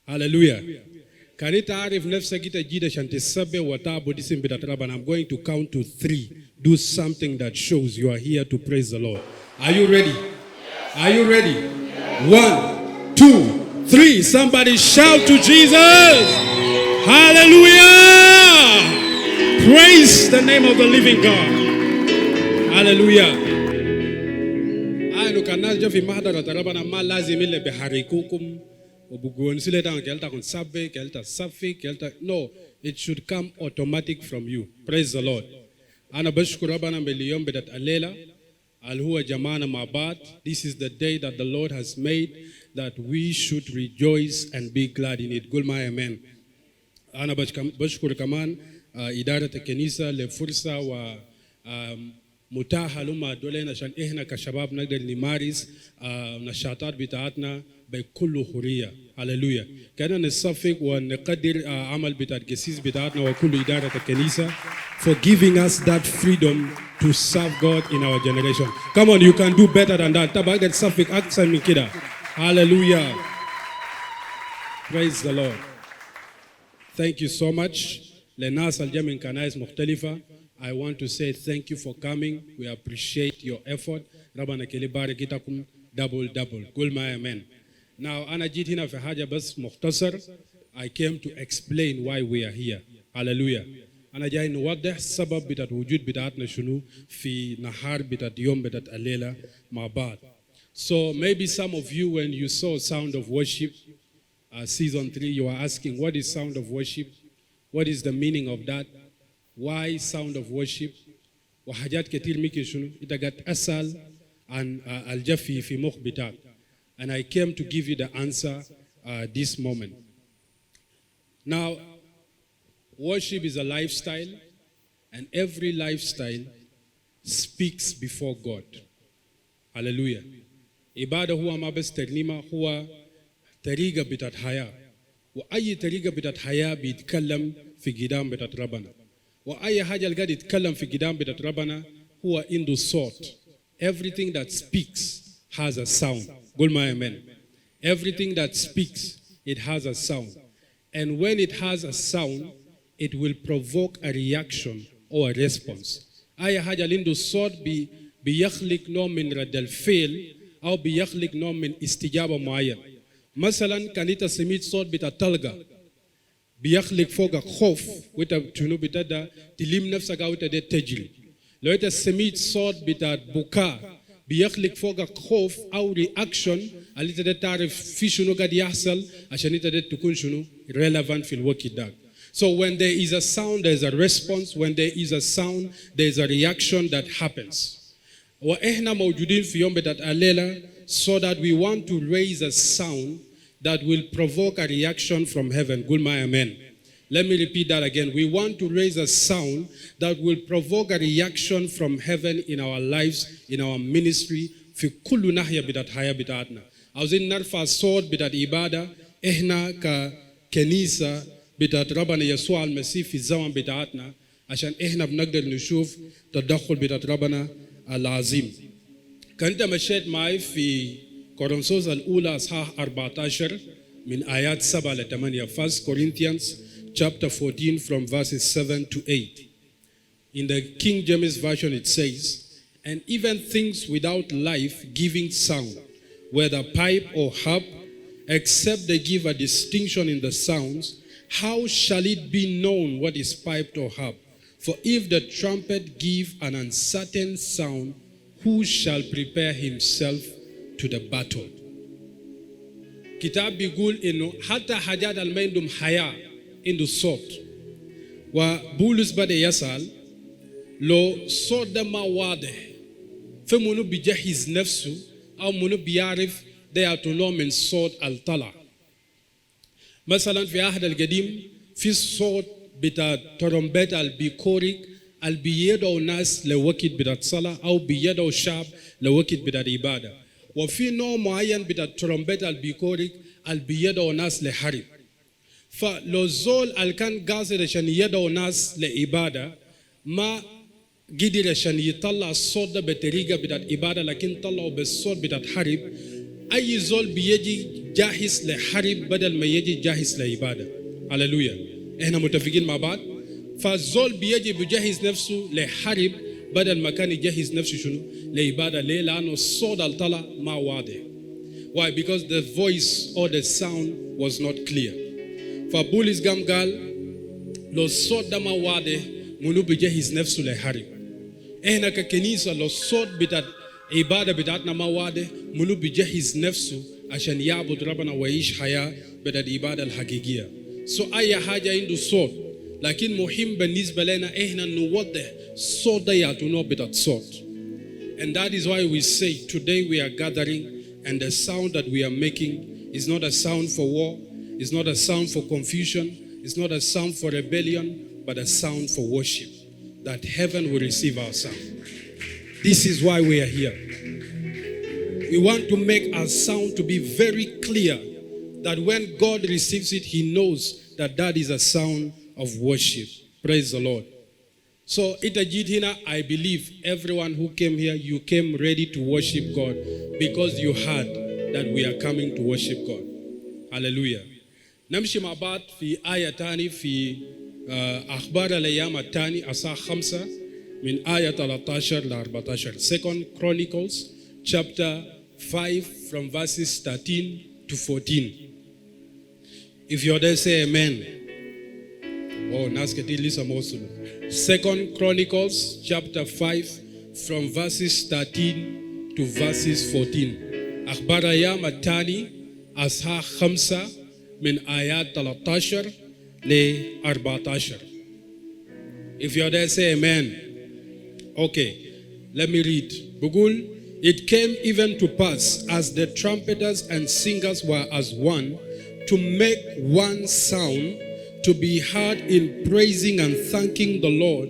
Hallelujah. Can it تعرف نفسك أنت جيد عشان تسبح وتعبد اسم بتاع ربنا. I'm going to count to 3. Do something that shows you are here to praise the Lord. Are you ready? Are you ready? 1, 2, 3. Somebody shout to Jesus. Hallelujah. Praise the name of the living God. Hallelujah. أنا كان ناس جو في محضر ربنا ما لازم إلا بحريكوكم وبقول سيلة كيلتا كن سبة كيلتا سفي كيلتا. No, it should come automatic from you. Praise the Lord. أنا بشكر ربنا باليوم بدأت الليلة اللي هو جمعنا مع بعض. This is the day that the Lord has made that we should rejoice and be glad in it. قول معي amen. أنا بشكر كمان إدارة الكنيسة لفرصة و متاحة لما دولين عشان إحنا كشباب نقدر نمارس نشاطات بتاعتنا بكل حرية. هللويا. كنا نصفق ونقدر عمل بتاع القسيس بتاعتنا وكل إدارة الكنيسة for giving us that freedom to serve God in our generation. Come on, you can do better than that. تبقى تصفق أكثر من كده. Hallelujah. Praise the Lord. Thank you so much. لناس الجمع من كنائس مختلفة. I want to say thank you for coming. We appreciate your effort. ربنا كلي باركتكم double. قول معي amen. Now أنا جيت هنا في حاجة بس مختصر. I came to explain why we are here. Hallelujah. أنا جاي نوضح السبب بتاع وجود بتاعتنا شنو في نهار بتاع يوم بتاع الليلة مع بعض. So maybe some of you when you saw Sound of Worship season 3 you are asking what is Sound of Worship? What is the meaning of that? Why Sound of Worship? وحاجات كتير ممكن شنو إذا قد أسأل عن الجفي في مخ بتاعك. And I came to give you the answer this moment. Now, worship is a lifestyle, and every lifestyle speaks before God. Hallelujah. Ibada huwa ma bas tarnima huwa tariqa bitat haya. وأي طريقة بتاعت حياة بيتكلم في قدام بتاعت ربنا. وأي حاجة اللي قاعد يتكلم في قدام بتاعت ربنا هو عنده صوت. Everything that speaks has a sound. قول معي amen. Everything that speaks, it has a sound. And when it has a sound, it will provoke a reaction or a response. أي حاجة اللي عنده صوت بيخلق نوع من رد الفعل أو بيخلق نوع من استجابة معين. مثلا كان انت سميت صوت بتاع تلقى بيخلق فوق خوف وانت شنو بتدا تلم نفسك او تدا تجري. لو انت سميت صوت بتاع بكاء بيخلق فوق خوف او رياكشن اللي تدا تعرف في شنو قاعد يحصل عشان انت تكون شنو relevant في الوقت ده. So when there is a sound, there is a response. When there is a sound, there is a reaction that happens. وإحنا موجودين في يوم بتاع الليلة so that we want to raise a sound that will provoke a reaction from heaven. Good my amen. Let me repeat that again. We want to raise a sound that will provoke a reaction from heaven in our lives, in our ministry. في كل ناحية بتاعت حياة بتاعتنا. عاوزين نرفع صوت بتاعت إبادة. إحنا ككنيسة بتاعت ربنا يسوع المسيح في الزمن بتاعتنا عشان إحنا بنقدر نشوف تدخل بتاعت ربنا العظيم. كنت مشيت معي في كورنثوس الأولى أصحاح 14 من آيات 7 ل 8. 1 Corinthians chapter 14 from verses 7 to 8. In the King James Version it says, and even things without life-giving sound, whether pipe or harp, except they give a distinction in the sounds, how shall it be known what is piped or harp? For if the trumpet give an uncertain sound, who shall prepare himself to the battle? كتاب بيقول إنه حتى حاجات اللي ما عندهم حياة عنده صوت. وبولس بدأ يسأل لو صوت ده ما واضح فمنو بيجهز نفسه أو منو بيعرف ده يعطونه من صوت الطلع. مثلا في عهد القديم في صوت بتاع ترومبت البيكوريك اللي بيدعو الناس لوقت بتاع الصلاة أو بيدعو الشعب لوقت بتاع العبادة. وفي نوع معين بتاع ترومبت البيكوريك اللي بيدعو الناس لحرب. فلو زول اللي كان قاصد عشان يدعو الناس لعبادة ما قدر عشان يطلع الصوت ده بطريقة بتاع عبادة لكن طلعوا بالصوت بتاع حرب أي زول بيجي جاهز لحرب بدل ما يجي جاهز لعبادة. هللويا. إحنا متفقين مع بعض؟ فالزول بيجي بجهز نفسه لحرب بدل ما كان يجهز نفسه شنو؟ لعبادة. ليه؟ لأنه الصوت اللي طلع ما واضح. Why? Because the voice or the sound was not clear. فبولس قال لو الصوت ده ما واضح منو بجهز نفسه لحرب. إحنا ككنيسة لو الصوت بتاع عبادة بتاعتنا ما واضح منو بجهز نفسه عشان يعبد ربنا ويعيش حياة بتاع العبادة الحقيقية. أي حاجة عنده صوت لكن مهم بالنسبة لنا إحنا نوضح صوت ده يعطونا بتاع صوت. And that is why we say today we are gathering and the sound that we are making is not a sound for war, it's not a sound for confusion, it's not a sound for rebellion, but a sound for worship. That heaven will receive our sound. This is why we are here. We want to make our sound to be very clear that when God receives it, He knows that that is a sound of worship. Praise the Lord. So, I believe everyone who came here, you came ready to worship God because you heard that we are coming to worship God. Hallelujah. نمشي مع بعض في آية تاني في أخبار الأيام التاني أصحاح 5 من آية 13 ل 14. Second Chronicles chapter 5 from verses 13 to 14. If you're there, say amen. Oh, nasketi lisa mosulu. Second Chronicles chapter 5 from verses 13 to verses 14. أخبار الأيام التاني أصحاح 5 من آيات 13 ل 14. If you're there, say amen. Okay, let me read. بقول, it came even to pass as the trumpeters and singers were as one to make one sound to be heard in praising and thanking the Lord.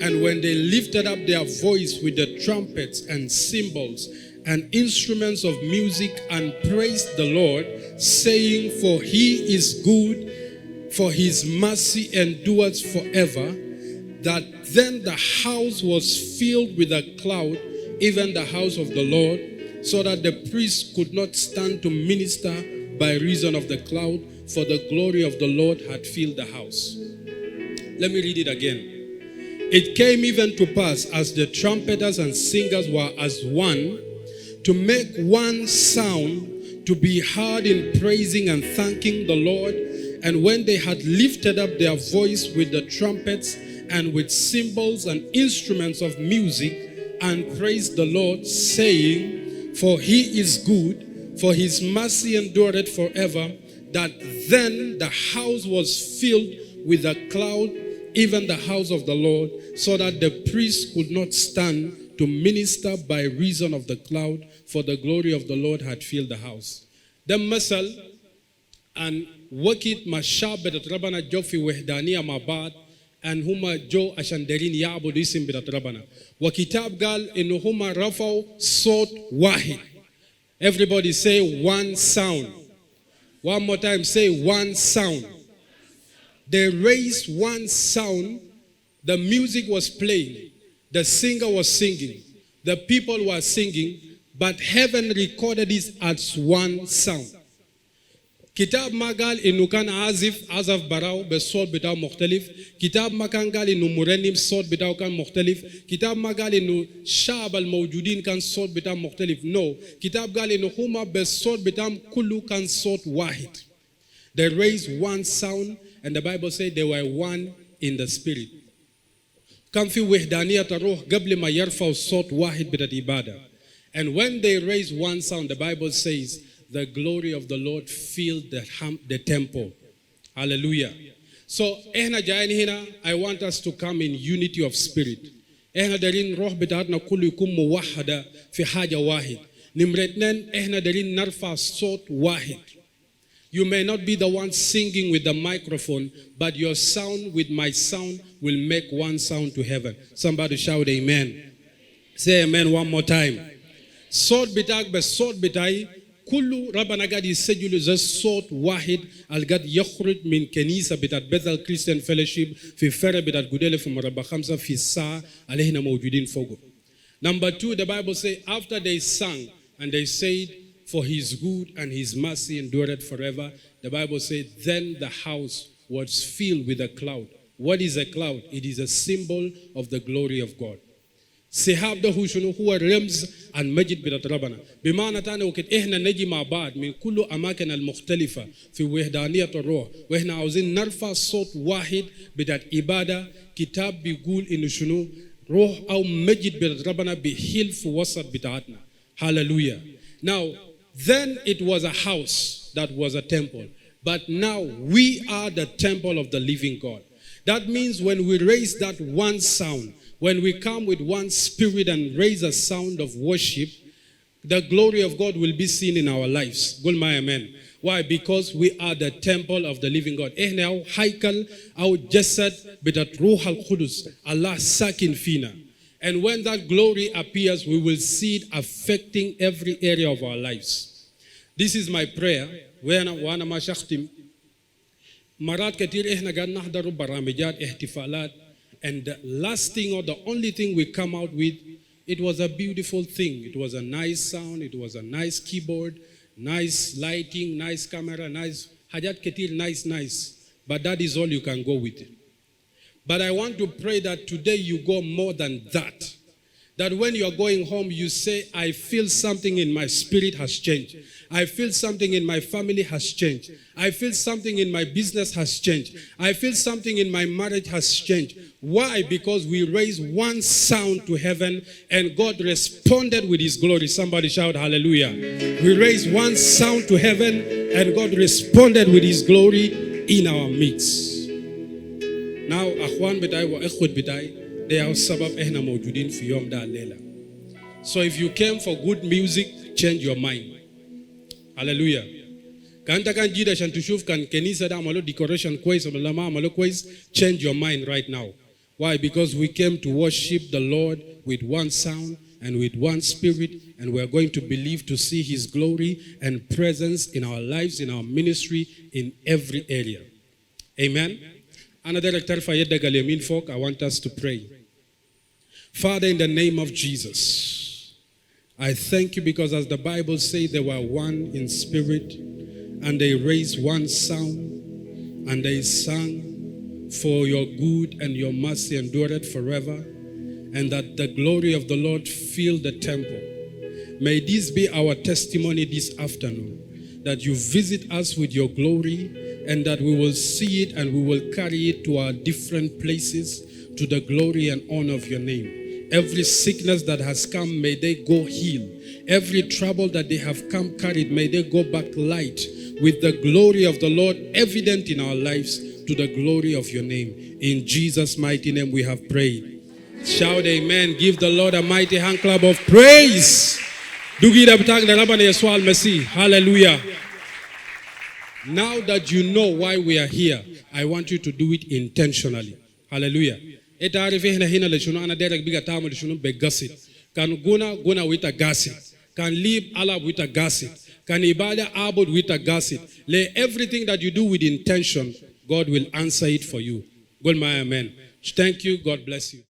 And when they lifted up their voice with the trumpets and cymbals and instruments of music and praised the Lord, saying, for He is good, for His mercy endures forever, that then the house was filled with a cloud, even the house of the Lord, so that the priests could not stand to minister by reason of the cloud, for the glory of the Lord had filled the house. Let me read it again. It came even to pass as the trumpeters and singers were as one to make one sound to be heard in praising and thanking the Lord. And when they had lifted up their voice with the trumpets and with cymbals and instruments of music and praised the Lord, saying, for He is good, for His mercy endureth forever, that then the house was filled with a cloud, even the house of the Lord, so that the priests could not stand to minister by reason of the cloud, for the glory of the Lord had filled the house. The masal and wakit mashab bedat rabana jo fi wahdaniya ma baad and huma jo ashandarin ya'budu isim bedat rabana. Wa kitab gal inu huma rafaw sot wahid. Everybody say one sound. One more time, say one sound. They raised one sound. The music was playing. The singer was singing. The people were singing. But heaven recorded it as one sound. Kitab magal inukan azaf barau besod bitaw mukhtalif. Kitab makan gal inu murenim sod bitaw kan mukhtalif. Kitab magal inu shab al mawjudin kan sod bitaw mukhtalif. No. Kitab gal inu huma besod bitaw kullu kan sod wahid. They raised one sound, and the Bible said they were one in the spirit. Kam fi wahdaniyat ruh qabla ma yarfaw sod wahid bidat ibadah. And when they raised one sound, the Bible says, the glory of the Lord filled the temple. Hallelujah. So, I want us to come in unity of spirit. Darin roh bitatna kullu yukum muwahhada fi haja wahid. Nimretnen darin narfa sot wahid. You may not be the one singing with the microphone, but your sound with my sound will make one sound to heaven. Somebody shout amen. Say amen one more time. Sot bitak be sot bitai kullu rabbana qad yasjulu za sot wahid al qad yakhruj min kanisa bitat Bethel Christian Fellowship fi fara bitat gudele fi marabba 5 fi saa alayhina mawjudin fogo. Number 2, the Bible says after they sang and they said, for his good and his mercy endureth forever. The Bible said, then the house was filled with a cloud. What is a cloud? It is a symbol of the glory of God. سحاب ده هو رمز عن مجد بتاعت ربنا. بمعنى تاني وقت احنا نجي مع بعض من كل اماكن المختلفه في وحدانيه الروح واحنا عاوزين نرفع صوت واحد بتاعت عباده. كتاب بيقول انه شنو روح او مجد بتاعت ربنا بيحل في وسط بتاعتنا. Hallelujah. Now, then it was a house that was a temple, but now we are the temple of the living God. That means when we raise that one sound, when we come with one spirit and raise a sound of worship, the glory of God will be seen in our lives. Gulma amen. Why? Because we are the temple of the living God. Ehna au haikal au jasad bitat ruh al-Qudus. Allah sakin fina. And when that glory appears, we will see it affecting every area of our lives. This is my prayer. Wana ma shakhtim. Marat katir ehna gad nahdaru baramijat ihtifalat. And the last thing or the only thing we come out with, it was a beautiful thing. It was a nice sound. It was a nice keyboard, nice lighting, nice camera, nice hajat ketir, nice. But that is all you can go with it. But I want to pray that today you go more than that. That when you are going home, you say, I feel something in my spirit has changed. I feel something in my family has changed. I feel something in my business has changed. I feel something in my marriage has changed. Why? Because we raised one sound to heaven and God responded with his glory. Somebody shout hallelujah. We raised one sound to heaven and God responded with his glory in our midst. Now, akhwan bitai wa ikhwat bitai, they are sabab ehna mawjudin fi yom da lela. So if you came for good music, change your mind. Hallelujah. Kanta kan jida shan tushuf kan kenisa da amalo decoration kwais amalama amalo kwais, change your mind right now. Why? Because we came to worship the Lord with one sound and with one spirit, and we are going to believe to see his glory and presence in our lives, in our ministry, in every area. Amen. Another director for Yedda Galemin folk, I want us to pray. Father, in the name of Jesus, I thank you because as the Bible says, they were one in spirit and they raised one sound and they sang for your good and your mercy endureth forever, and that the glory of the Lord filled the temple. May this be our testimony this afternoon, that you visit us with your glory and that we will see it and we will carry it to our different places to the glory and honor of your name. Every sickness that has come, may they go healed. Every trouble that they have come carried, may they go back light with the glory of the Lord evident in our lives to the glory of your name. In Jesus' mighty name we have prayed. Shout amen. Give the Lord a mighty hand clap of praise. Hallelujah. Now that you know why we are here, I want you to do it intentionally. Hallelujah. Kan guna with a gasit. Can live Allah with a gasit. Can ibadah abud with a gasit. Lay everything that you do with intention, God will answer it for you. Good my amen. Thank you. God bless you.